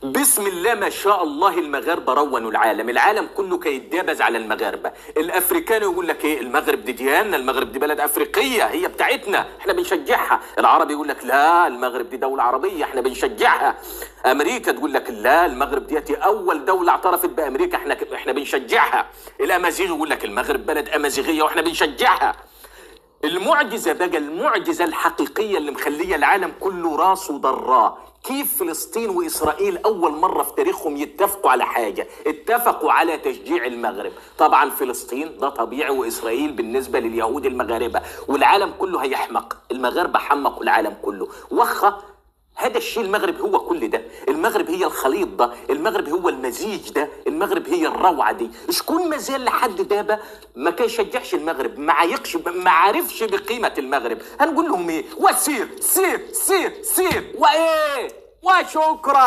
بسم الله ما شاء الله، المغاربه رونوا العالم كله كيتدابز على المغاربه. الافريكان يقول لك ايه؟ المغرب دي ديانه، المغرب دي بلد افريقيه هي بتاعتنا احنا بنشجعها. العربي يقول لك لا، المغرب دي دوله عربيه احنا بنشجعها. امريكا تقول لك لا، المغرب دي اول دوله اعترفت بامريكا احنا بنشجعها. الامازيغ يقول لك المغرب بلد امازيغيه واحنا بنشجعها. المعجزة بقى، المعجزة الحقيقية اللي مخلية العالم كله راسه ضراه، كيف فلسطين وإسرائيل أول مرة في تاريخهم يتفقوا على حاجة، اتفقوا على تشجيع المغرب. طبعا فلسطين ده طبيعي، وإسرائيل بالنسبة لليهود المغاربة، والعالم كله هيحمق. المغاربة حمقوا العالم كله وخا. هذا الشيء المغرب هو كل ده، المغرب هي الخليط ده، المغرب هو المزيج ده، المغرب هي الروعه دي. شكون مازال لحد دابا ما كيشجعش المغرب، ما عايقش، ما عارفش بقيمه المغرب؟ هنقول لهم ايه؟ وسير سير سير سير وايه وشكرا.